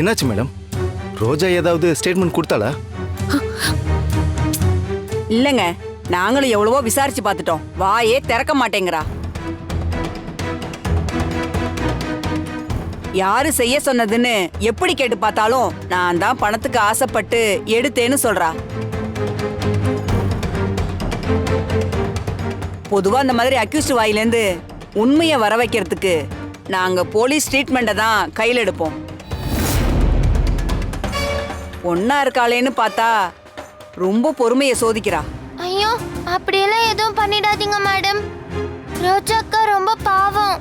என்னாச்சு மேடம்? ரோஜா ஏதாவது ஸ்டேட்மெண்ட் கொடுத்தாளா? இல்லங்க, நாங்களும் எவ்வளவோ விசாரிச்சு பார்த்துட்டோம். வாயே திறக்க மாட்டேங்கிறா. யாரு செய்ய சொன்னதுன்னு எப்படி கேட்டு பார்த்தாலும் நான் தான் பணத்துக்கு ஆசைப்பட்டு எடுத்தேன்னு சொல்றா. பொதுவா அந்த மாதிரி அக்யூஸ்ட் வாயிலேருந்து உண்மையை வர வைக்கிறதுக்கு நாங்க போலீஸ் ட்ரீட்மெண்ட்டை தான் கையில் எடுப்போம். ஒன்னா இருக்காளேன்னு பார்த்தா ரொம்ப பொறுமையை சோதிக்கிறா. ஐயோ, அப்படியெல்லாம் எதுவும் பண்ணிடாதீங்க மேடம். ரோஜா அக்கா ரொம்ப பாவம்.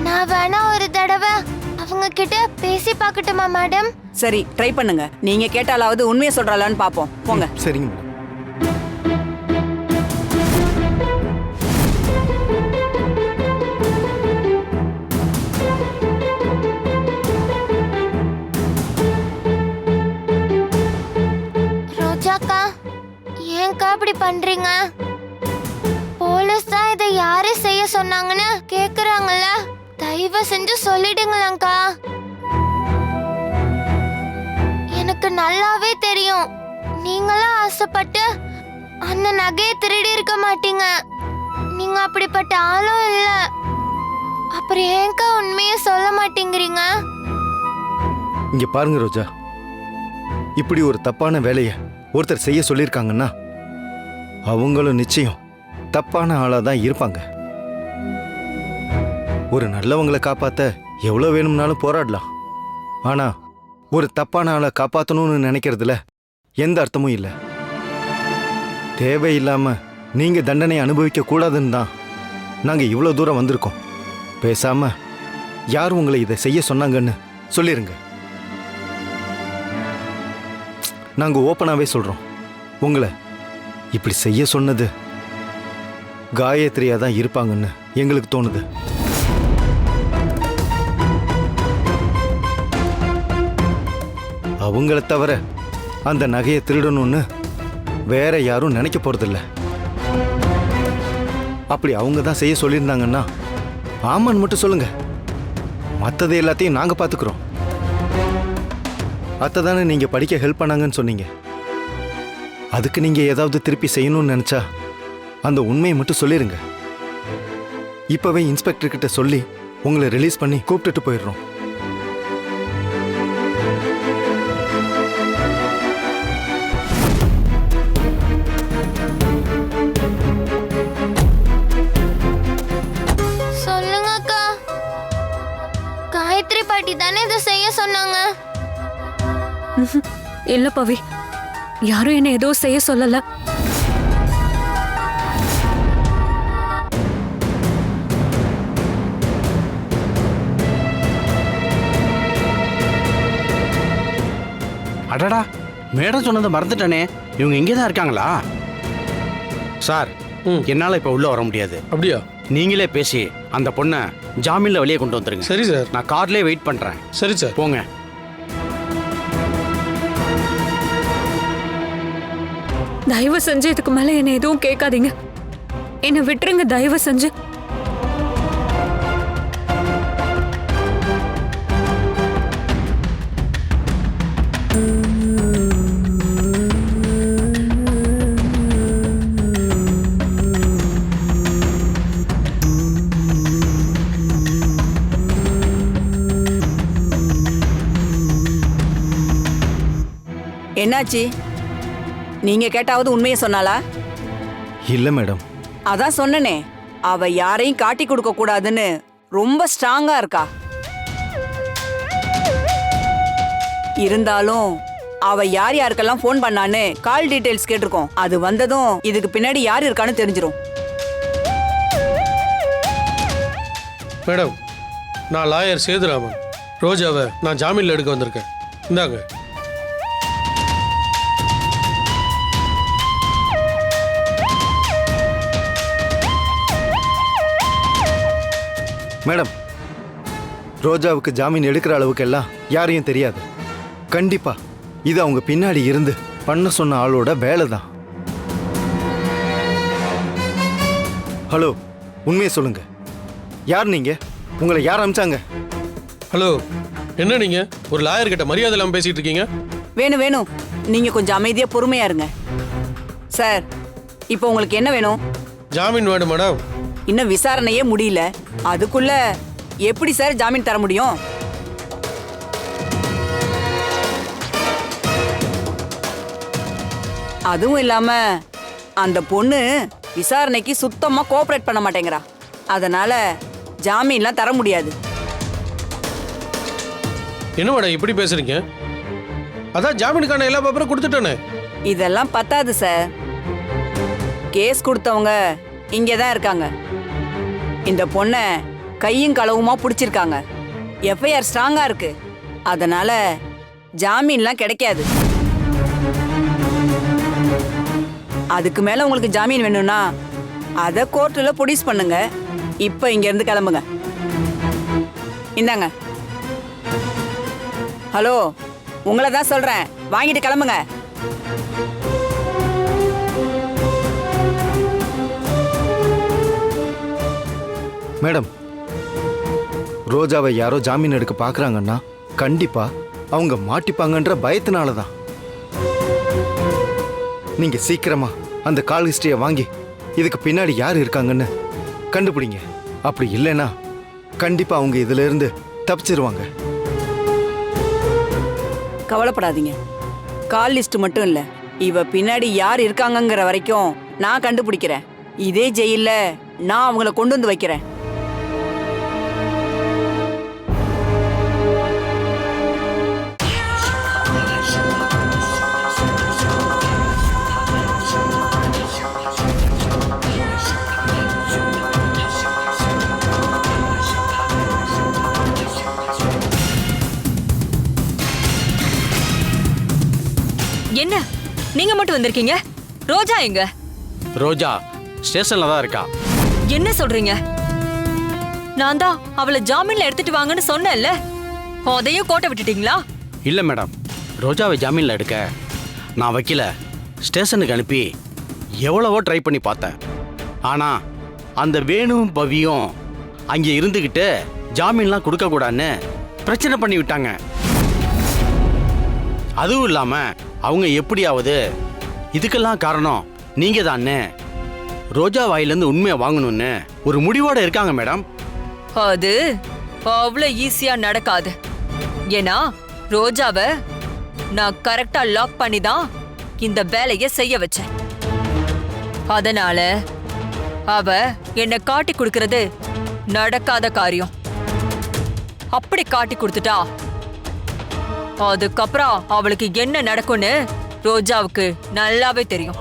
நான் வேணா ஒரு தடவை அவங்க கிட்ட பேசி பார்க்கட்டுமா மேடம்? சரி, ட்ரை பண்ணுங்க. நீங்க கேட்டாலாவது உண்மையை சொல்றாளான்னு பாப்போம். போங்க. சரிங்க மேடம். ரோஜாக்கா, ஏன்க்கா இப்படி பண்றீங்க? போலீஸ் தான் இதை யாரு செய்ய சொன்னாங்கன்னு கேக்குறாங்கல்ல, தயவு செஞ்சு சொல்லிடுங்களேங்க்கா. எனக்கு நல்லாவே தெரியும் நீங்களும் ஆசைப்பட்டு அந்த நகையை திருடி இருக்க மாட்டீங்க. நீங்க அப்படிப்பட்ட ஆளும் இல்ல. அப்புறம் ஏன்க்கா உண்மையை சொல்ல மாட்டேங்கிறீங்க? இங்க பாருங்க ரோஜா, இப்படி ஒரு தப்பான வேலையை ஒருத்தர் செய்ய சொல்லியிருக்காங்கன்னா அவங்களும் நிச்சயம் தப்பான ஆளா தான் இருப்பாங்க. ஒரு நல்லவங்களை காப்பாத்த எவ்வளவு வேணும்னாலும் போராடலாம். ஆனா ஒரு தப்பான ஆளை காப்பாத்தணும்னு நினைக்கிறதுல எந்த அர்த்தமும் இல்லை. தேவையில்லாம நீங்க தண்டனை அனுபவிக்க கூடாதுன்னு தான் நாங்க இவ்வளவு தூரம் வந்திருக்கோம். பேசாம யார் உங்களை இதை செய்ய சொன்னாங்கன்னு சொல்லிருங்க. நாங்க ஓப்பனாவே சொல்றோம், உங்களை இப்படி செய்ய சொன்னது காயத்ரியா தான் இருப்பாங்கன்னு எங்களுக்கு தோணுது. அவங்கள தவிர அந்த நகையை திருடணும்னு வேற யாரும் நினைக்க போறதில்ல. அப்படி அவங்க தான் செய்ய சொல்லியிருந்தாங்கன்னா ஆமான்னு மட்டும் சொல்லுங்க. மற்றது எல்லாத்தையும் நாங்க பாத்துக்கிறோம். அத்தை தானே நீங்க படிக்க ஹெல்ப் பண்ணாங்கன்னு சொன்னீங்க. அதுக்கு நீங்க ஏதாவது திருப்பி செய்யணும்னு நினைச்சா அந்த உண்மையை மட்டும் சொல்லிருங்க. இப்பவே இன்ஸ்பெக்டர் கிட்ட சொல்லி உங்களை ரிலீஸ் பண்ணி கூப்பிட்டுட்டு போயிடுறோம். சொல்லுங்கக்கா, காயத்ரி பாட்டி தானே இதை செய்ய சொன்னாங்க? இல்ல பவி, யாரும் என்ன ஏதோ செய்ய சொல்லல. அடடா, மேடம் சொன்னதை மறந்துட்டானே. இவங்க இங்கே தான் இருக்காங்களா? சார், என்னால் இப்போ உள்ளே வர முடியாது. அப்படியா? நீங்களே பேசி அந்த பொண்ணை ஜாமீனில் வெளியே கொண்டு வந்துருங்க. சரி சார். நான் கார்லேயே வெயிட் பண்ணுறேன். சரி சார். போங்க. தயவு செஞ்சு இதுக்கு மேல என்ன எதுவும் கேட்காதீங்க. என்ன விட்டுருங்க தயவு செஞ்சு. என்னாச்சு? நீங்க கேட்டாவது உண்மையை சொன்னாளா? இல்ல மேடம். அதான் சொன்னனே, அவ யாரையும் காட்டி கொடுக்க கூடாதுன்னு ரொம்ப ஸ்ட்ராங்கா இருக்கா. இருந்தாலும் அவ யார் யாருக்கெல்லாம் ஃபோன் பண்ணான்னு கால் டீடைல்ஸ் கேட்டிருக்கோம். அது வந்ததும் இதுக்கு பின்னாடி யார் இருக்கான்னு தெரிஞ்சிரும். மேடம், நான் லாயர் சேதுராமன். ரோஜாவை நான் ஜாமீனில் எடுக்க வந்திருக்கேன். இந்தாங்க. மேடம், ரோஜாவுக்கு ஜாமீன் எடுக்கிற அளவுக்கு எல்லாம் யாரையும் தெரியாது. கண்டிப்பா இது அவங்க பின்னாடி இருந்து பண்ண சொன்ன ஆளோட வேலை தான். ஹலோ, உண்மையை சொல்லுங்க. யார் நீங்க? உங்களை யார் அனுப்பிச்சாங்க? ஹலோ, என்ன நீங்க ஒரு லாயர் கிட்ட மரியாதை இல்லாம பேசிட்டு இருக்கீங்க? வேணும் வேணும், நீங்க கொஞ்சம் அமைதியா பொறுமையா இருங்க. சார், இப்போ உங்களுக்கு என்ன வேணும்? ஜாமீன் வேணும் மேடம். இன்னும் விசாரணையே முடியல, அதுக்குள்ள எப்படி சார் ஜாமீன் தர முடியும்? அதுவும் இல்லாம அந்த பொண்ணு விசாரணைக்கு சுத்தமா கோஆபரேட் பண்ண மாட்டேங்கிறா. அதனால ஜாமீன்லாம் தர முடியாது. என்ன மேடம் இப்படி பேசுறீங்க? அதான் ஜாமீனுக்கான எல்லா பேப்பரும் கொடுத்துட்டேனே. இதெல்லாம் பத்தாது சார். கேஸ் கொடுத்தவங்க இங்கே தான் இருக்காங்க. இந்த பொண்ணை கையும் களவுமா பிடிச்சிருக்காங்க. எஃப்ஐஆர் ஸ்ட்ராங்கா இருக்கு. அதனால ஜாமீன்லாம் கிடைக்காது. அதுக்கு மேல உங்களுக்கு ஜாமீன் வேணும்னா அதை கோர்ட்டில் ப்ரொடியூஸ் பண்ணுங்க. இப்போ இங்க இருந்து கிளம்புங்க. இந்தாங்க. ஹலோ, உங்களை தான் சொல்றேன், வாங்கிட்டு கிளம்புங்க. மேடம், ரோஜாவை யாரோ ஜாமீன் எடுக்க பார்க்குறாங்கன்னா கண்டிப்பா அவங்க மாட்டிப்பாங்கன்ற பயத்தினால தான். நீங்க சீக்கிரமா அந்த கால் ஹிஸ்டரியை வாங்கி இதுக்கு பின்னாடி யார் இருக்காங்கன்னு கண்டுபிடிங்க. அப்படி இல்லைன்னா கண்டிப்பா அவங்க இதுல இருந்து தப்பிச்சிருவாங்க. கவலைப்படாதீங்க. கால் லிஸ்ட் மட்டும் இல்ல, இவ பின்னாடி யார் இருக்காங்கங்கிற வரைக்கும் நான் கண்டுபிடிக்கிறேன். இதே ஜெயில்ல நான் அவங்கள கொண்டு வந்து வைக்கிறேன். என்ன நீங்க மட்டும் வந்திருக்கீங்க? ரோஜா எங்க? ரோஜா ஸ்டேஷன்ல தான் இருக்கா. என்ன சொல்றீங்க? நான் தான் அவளை ஜாமீன்ல எடுத்துட்டு வாங்கன்னு சொன்னேன்ல, அதையும் கோட்டை விட்டுட்டீங்களா? இல்லை மேடம், ரோஜாவை ஜாமீனில் எடுக்க நான் வக்கீல ஸ்டேஷனுக்கு அனுப்பி எவ்வளவோ ட்ரை பண்ணி பார்த்தேன். ஆனால் அந்த வேணும் பவியும் அங்கே இருந்துக்கிட்டு ஜாமீன்லாம் கொடுக்கக்கூடாதுன்னு பிரச்சனை பண்ணி விட்டாங்க. அதுவும் இல்லாமல் அவங்க எப்படியாவது இதுக்கெல்லாம் காரணம் நீங்கள் தானே ரோஜா வாயிலேருந்து உண்மையை வாங்கணும்னு ஒரு முடிவோடு இருக்காங்க மேடம். அது அவ்வளோ ஈஸியா நடக்காது. ஏன்னா ரோஜாவை நான் கரெக்டா லாக் பண்ணி தான் இந்த வேலையை செய்ய வச்சேன். அதனால அவ என்னை காட்டி கொடுக்கறது நடக்காத காரியம். அப்படி காட்டி கொடுத்துட்டா அதுக்கப்புறம் அவளுக்கு என்ன நடக்கும்னு ரோஜாவுக்கு நல்லாவே தெரியும்.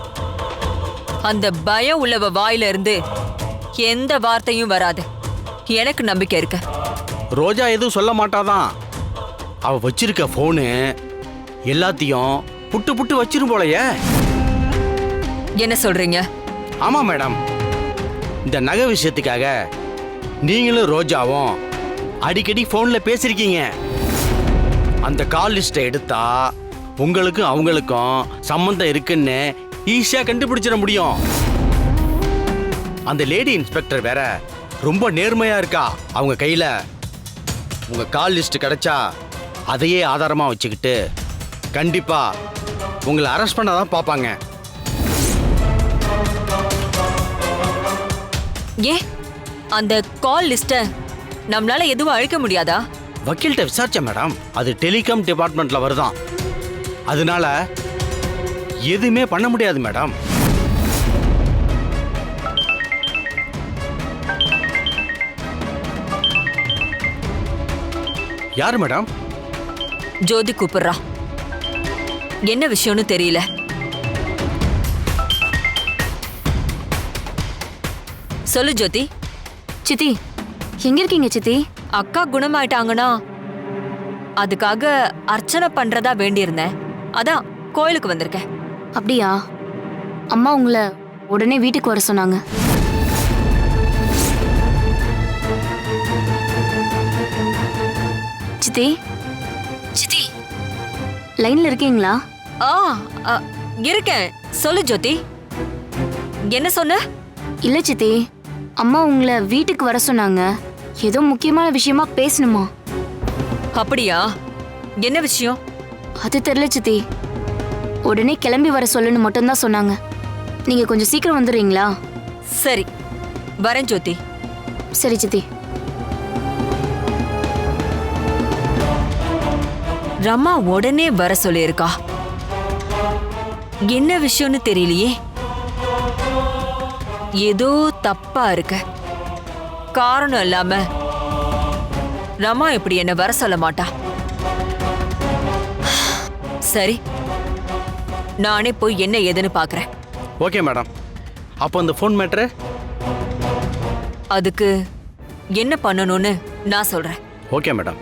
அந்த பயம் உள்ளவ வாயில இருந்து எந்த வார்த்தையும் வராது. எனக்கு நம்பிக்கை இருக்கு. ரோஜா எதுவும் சொல்ல மாட்டாதான். அவ வச்சிருக்க போனு எல்லாத்தையும் புட்டு புட்டு வச்சிரும் போலயே. என்ன சொல்றீங்க? ஆமா மேடம், இந்த நகை விஷயத்துக்காக நீங்களும் ரோஜாவும் அடிக்கடி போன்ல பேசிருக்கீங்க. அந்த கால் லிஸ்ட்டை எடுத்தா உங்களுக்கும் அவங்களுக்கும் சம்பந்தம் இருக்குன்னு ஈஸியா கண்டுபிடிச்சிட முடியும். அந்த லேடி இன்ஸ்பெக்டர் வேற ரொம்ப நேர்மையா இருக்கா. அவங்க கையில உங்க கால் லிஸ்ட் கிடைச்சா அதையே ஆதாரமா வச்சுக்கிட்டு கண்டிப்பா உங்களை அரெஸ்ட் பண்ண தான் பார்ப்பாங்க. ஏன் அந்த கால் லிஸ்ட நம்மளால எதுவும் அழிக்க முடியாதா? வக்கீல்கிட்ட விசாரிச்சேன் மேடம், அது டெலிகாம் டிபார்ட்மெண்ட்ல வருதான். அதனால எதுவுமே பண்ண முடியாது மேடம். யாரு மேடம்? ஜோதி கூப்பிடுறா. என்ன விஷயம்னு தெரியல. சொல்லு ஜோதி. சித்தி, எங்க இருக்கீங்க சித்தி? அக்கா குணமாயிட்டாங்கன்னா அதுக்காக அர்ச்சனை பண்றதா வேண்டியிருந்தேன். அதான் கோயிலுக்கு வந்திருக்கேன். அப்படியா? அம்மா உங்களை உடனே வீட்டுக்கு வர சொன்னாங்க. சித்தி, சித்தி, லைன்ல இருக்கீங்களா? ஆ அ, இருக்கேன். சொல்லு ஜோதி. என்ன சொன்ன? இல்ல சித்தி, அம்மா உங்களை வீட்டுக்கு வர சொன்னாங்க. ஏதோ முக்கியமான விஷயமா பேசணுமா? அப்படியா? என்ன விஷயம்? அது தெரியல சித்தி. உடனே கிளம்பி வர சொல்லுன்னு மட்டும்தான் சொன்னாங்க. நீங்க கொஞ்சம் சீக்கிரம் வந்துடுறீங்களா? சரி, வரேன் ஜோதி. சரி சித்தி. ரமா உடனே வர சொல்லியிருக்கா. என்ன விஷயம்னு தெரியலையே. ஏதோ தப்பா இருக்கு. காரணம் இல்லாம ரமா இப்படி என்ன வர சொல்ல மாட்டா. சரி, நானே போய் என்ன ஏதுன்னு பாக்குறேன். Okay madam. அப்போ அந்த ஃபோன் மேட்ரு? அதுக்கு என்ன பண்ணணும்னு நான் சொல்றேன். Okay madam.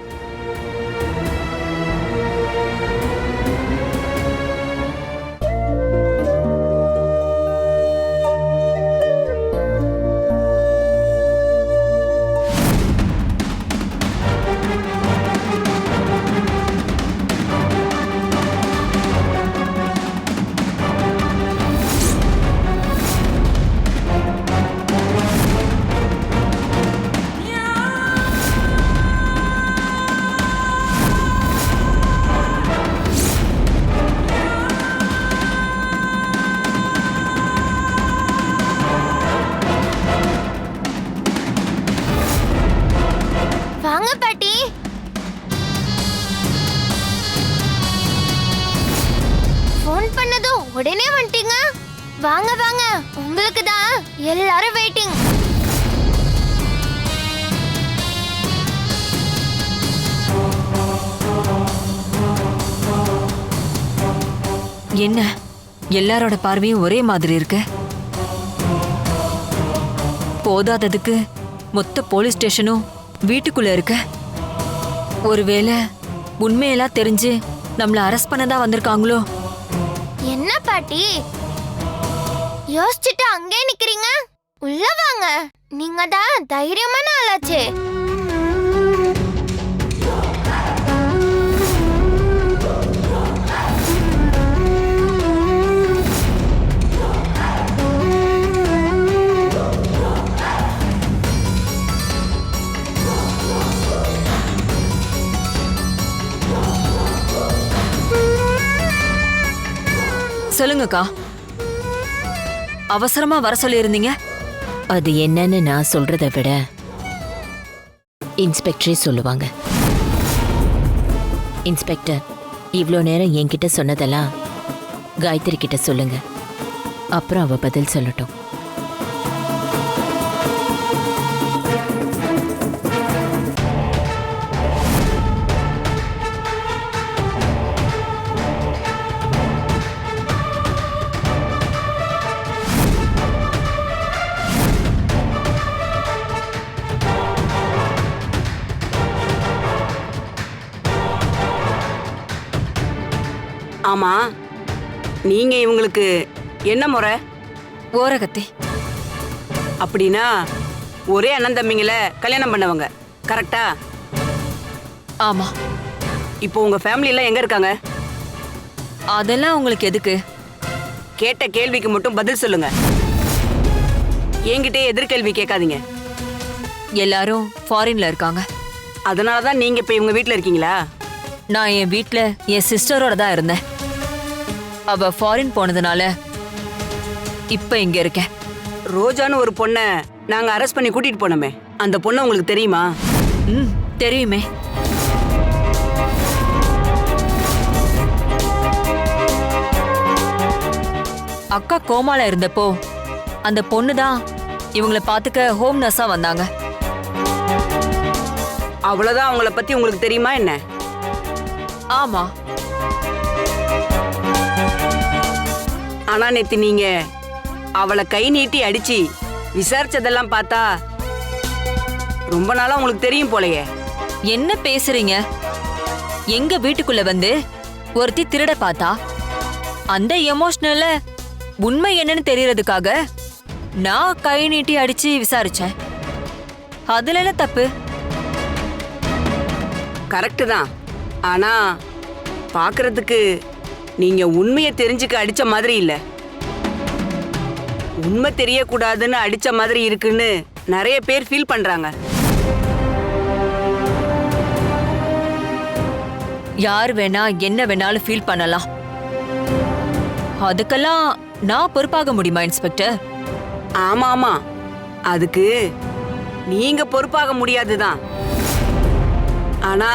வாங்க பாட்டி. ஃபோன் பண்ணதும் உடனே வந்துட்டீங்க. வாங்க வாங்க, உங்களுக்கு தான் எல்லாரும் வெயிட்டிங். என்ன எல்லாரோட பார்வையும் ஒரே மாதிரி இருக்கு. போதாததுக்கு மொத்த போலீஸ் ஸ்டேஷனும் வீட்டுக்குள்ள இருக்க. ஒருவேளை உண்மையெல்லாம் தெரிஞ்சு நம்மள அரெஸ்ட் பண்ணதான் வந்திருக்காங்களோ? என்ன பாட்டி யோசிச்சுட்டு அங்கே நிக்கிறீங்க? உள்ள வாங்க, நீங்க தான் தைரியமான ஆளாச்சே. சொல்லுங்கக்கா, அவசரமா வர சொல்லியிருந்தீங்க. அது என்னன்னு நான் சொல்றதை விட இன்ஸ்பெக்டரே சொல்லுவாங்க. இன்ஸ்பெக்டர், இவ்வளோ நேரம் என்கிட்ட சொன்னதெல்லாம் காயத்ரி கிட்ட சொல்லுங்க. அப்புறம் அவ பதில் சொல்லட்டும். ஆமா, நீங்க இவங்களுக்கு என்ன முறை? ஓரகத்தி. அப்படின்னா ஒரே அண்ணன் தம்பிங்களை கல்யாணம் பண்ணவங்க, கரெக்டா? ஆமா. இப்போ உங்க ஃபேமிலி எல்லாம் எங்க இருக்காங்க? அதெல்லாம் உங்களுக்கு எதுக்கு? கேட்ட கேள்விக்கு மட்டும் பதில் சொல்லுங்க. என்கிட்டே எதிர்கேள்வி கேட்காதீங்க. எல்லாரும் ஃபாரின்ல இருக்காங்க. அதனாலதான் நீங்க இப்ப இவங்க வீட்ல இருக்கீங்களா? நான் என் வீட்ல என் சிஸ்டரோட தான் இருந்தேன். அவ ஃபாரின் போனதுனால இப்ப இங்க இருக்கேன். ரோஜான்னு ஒரு பொண்ணை நாங்க அரெஸ்ட் பண்ணி கூட்டிட்டு போனோமே, அந்த பொண்ணு உங்களுக்கு தெரியுமா? தெரியுமே. அக்கா கோமால இருந்தப்போ அந்த பொண்ணு தான் இவங்களை பாத்துக்க ஹோம் நர்ஸா வந்தாங்க. அவ்வளவுதான் அவங்கள பத்தி உங்களுக்கு தெரியுமா என்ன? ஆமா. ஆனா நேத்து நீங்க அவளை கை நீட்டி அடிச்சு விசாரிச்சதெல்லாம் பார்த்தா ரொம்ப நாளா உங்களுக்கு தெரியும் போலயே. என்ன பேசுறீங்க? எங்க வீட்டுக்குள்ள வந்து ஒருத்தி திருட பார்த்தா அந்த எமோஷனல்ல உண்மை என்னன்னு தெரியறதுக்காக நான் கை நீட்டி அடிச்சு விசாரிச்சேன். அதுல என்ன தப்பு? கரெக்டு தான். ஆனா பாக்குறதுக்கு நீங்க உண்மையை தெரிஞ்சுக்க அடிச்ச மாதிரி இல்ல. உண்மை தெரியக்கூடாதுன்னு அடிச்ச மாதிரி இருக்குன்னு நிறைய பேர் ஃபீல் பண்றாங்க. யார் வேணா என்ன வேணாலும் ஃபீல் பண்ணலாம். அதுக்கெல்லாம் நான் பொறுப்பாக முடியுமா இன்ஸ்பெக்டர்? ஆமா ஆமா, அதுக்கு நீங்க பொறுப்பாக முடியாதுதான். ஆனா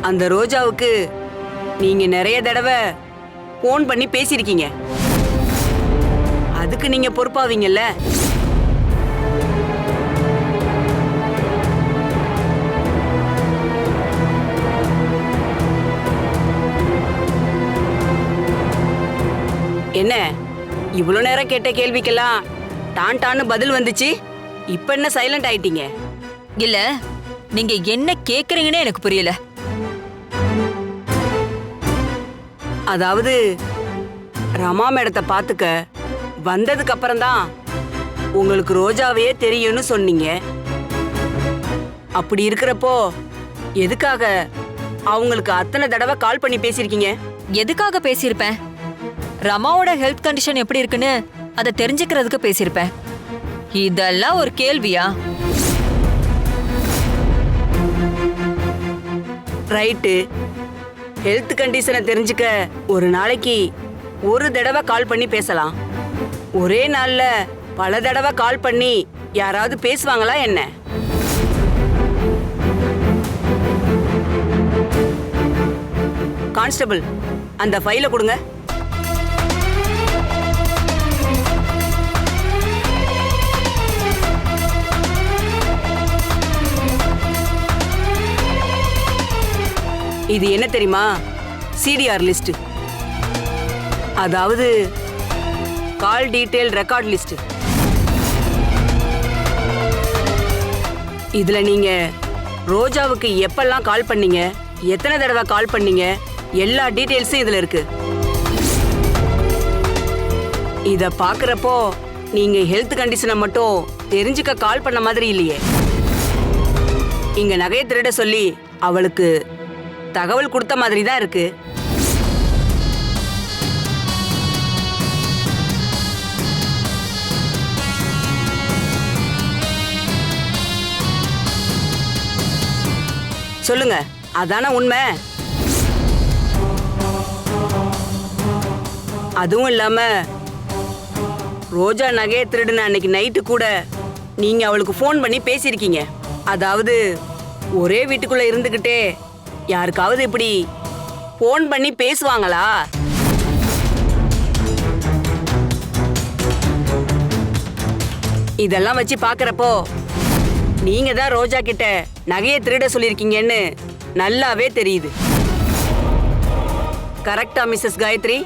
அந்த ரோஜாவுக்கு நீங்க நிறைய தடவை ஃபோன் பண்ணி பேசியிருக்கீங்க. அதுக்கு நீங்க பொறுப்பாவீங்கல்ல? என்ன இவ்வளோ நேரம் கேட்ட கேள்விக்கெல்லாம் டான்னு பதில் வந்துச்சு, இப்ப என்ன சைலண்ட் ஆயிட்டீங்க? இல்ல, நீங்க என்ன கேக்குறீங்கன்னு எனக்கு புரியல. அதாவது ரமா மேடத்தை பாத்துக்க வந்ததுக்கு அப்புறம் தான் உங்களுக்கு ரோஜாவே தெரியும்னு சொன்னீங்க. அப்படி இருக்கிறப்போ எதுக்காக அவங்களுக்கு அத்தனை தடவை கால் பண்ணி பேசியிருக்கீங்க? எதுக்காக பேசியிருப்பேன்? ரமாவோட ஹெல்த் கண்டிஷன் எப்படி இருக்குன்னு அதை தெரிஞ்சுக்கிறதுக்கு பேசியிருப்பேன். இதெல்லாம் ஒரு கேள்வியா? ரைட்டு, ஹெல்த் கண்டிஷனை தெரிஞ்சுக்க ஒரு நாளைக்கு ஒரு தடவை கால் பண்ணி பேசலாம். ஒரே நாள்ல பல தடவை கால் பண்ணி யாராவது பேசுவாங்களா என்ன? கான்ஸ்டபிள், அந்த ஃபைலை கொடுங்க. இது என்ன தெரியுமா? சிடிஆர் லிஸ்ட், அதாவது கால் டீடைல் ரெக்கார்ட் லிஸ்ட். இதுல நீங்க ரோஜாவுக்கு எப்பெல்லாம் கால் பண்ணீங்க, எத்தனை தடவை கால் பண்ணீங்க, எல்லா டீடைல்ஸும் இதுல இருக்கு. இத பாக்குறப்போ நீங்க ஹெல்த் கண்டிஷனை மட்டும் தெரிஞ்சுக்க கால் பண்ண மாதிரி இல்லையே. இங்க நகையை திருட சொல்லி அவளுக்கு தகவல் கொடுத்த மாதிரி தான் இருக்கு. சொல்லுங்க, அதான உண்மை? அதுவும் இல்லாம ரோஜா நகையை திருடுன அன்னைக்கு நைட்டு கூட நீங்க அவளுக்கு ஃபோன் பண்ணி பேசியிருக்கீங்க. அதாவது ஒரே வீட்டுக்குள்ள இருந்துகிட்டே யாருக்காவது இப்படி ஃபோன் பண்ணி பேசுவாங்களா? இதெல்லாம் வச்சு பாக்குறப்போ நீங்க தான் ரோஜா கிட்ட நகையை திருட சொல்லிருக்கீங்கன்னு நல்லாவே தெரியுது. கரெக்டா மிஸ்ஸஸ் காயத்ரி?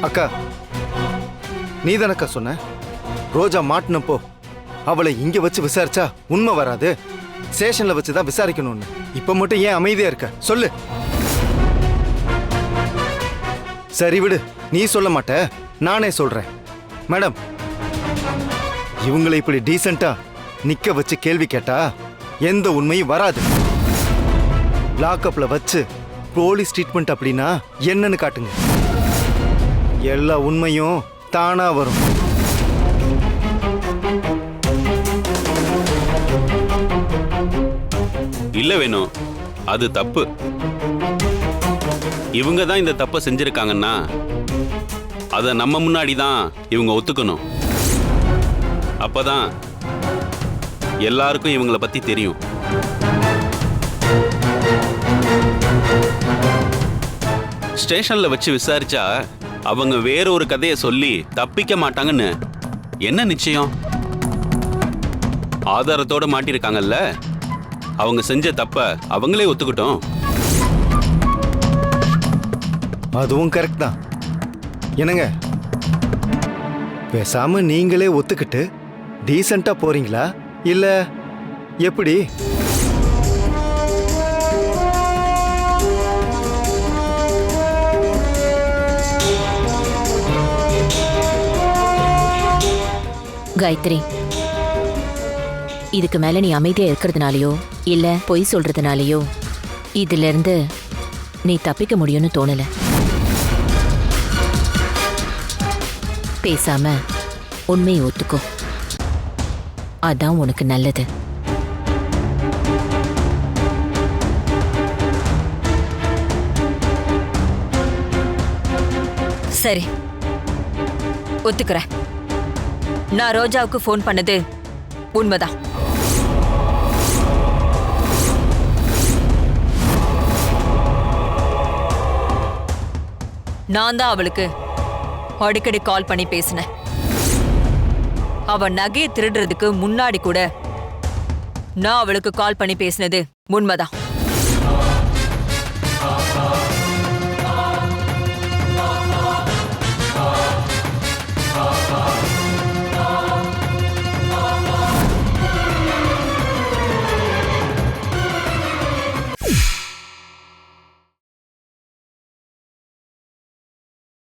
அக்கா, நீ தானக்கா சொன்ன ரோஜா மாட்டினப்போ அவளை இங்க வச்சு விசாரிச்சா உண்மை வராது, ஸ்டேஷன்ல வச்சுதான் விசாரிக்கணும்னு. இப்ப மட்டும் ஏன் அமைதியா இருக்க? சொல்லு. சரி விடு, நீ சொல்ல மாட்ட, நானே சொல்றேன். மேடம், இவங்களை இப்படி டீசெண்டா நிக்க வச்சு கேள்வி கேட்டா எந்த உண்மையும் வராது. லாக்அப்ல வச்சு போலீஸ் ட்ரீட்மெண்ட் அப்படின்னா என்னன்னு காட்டுங்க. எல்லா உண்மையும் தானா வரும். இல்ல வேணும், அது தப்பு. இவங்க தான் இந்த தப்பை செஞ்சிருக்காங்கன்னா அதை நம்ம முன்னாடி தான் இவங்க ஒத்துக்கணும். அப்பதான் எல்லாருக்கும் இவங்கள பத்தி தெரியும். ஸ்டேஷன்ல வச்சு விசாரிச்சா அவங்க வேற ஒரு கதையை சொல்லி தப்பிக்க மாட்டாங்கன்னு என்ன நிச்சயம்? ஆதாரத்தோட மாட்டிருக்காங்கல்ல, அவங்க செஞ்ச தப்ப அவங்களே ஒத்துக்கிட்டோம். அதுவும் கரெக்ட் தான். என்னங்க, பேசாம நீங்களே ஒத்துக்கிட்டு டீசெண்டா போறீங்களா இல்ல எப்படி? காயத்ரி, இதுக்கு மேல நீ அமைதியா இருக்கிறதுனாலயோ இல்ல பொய் சொல்றதுனாலயோ இதுல இருந்து நீ தப்பிக்க முடியும்னு தோணல. பேசாம உண்மையை ஒத்துக்கோ. அதான் உனக்கு நல்லது. சரி, ஒத்துக்கிறேன். நான் ரோஜாவுக்கு ஃபோன் பண்ணது உண்மைதான். நான் தான் அவளுக்கு அடிக்கடி கால் பண்ணி பேசினேன். அவ நகையை திருடுறதுக்கு முன்னாடி கூட நான் அவளுக்கு கால் பண்ணி பேசினது உண்மைதான்.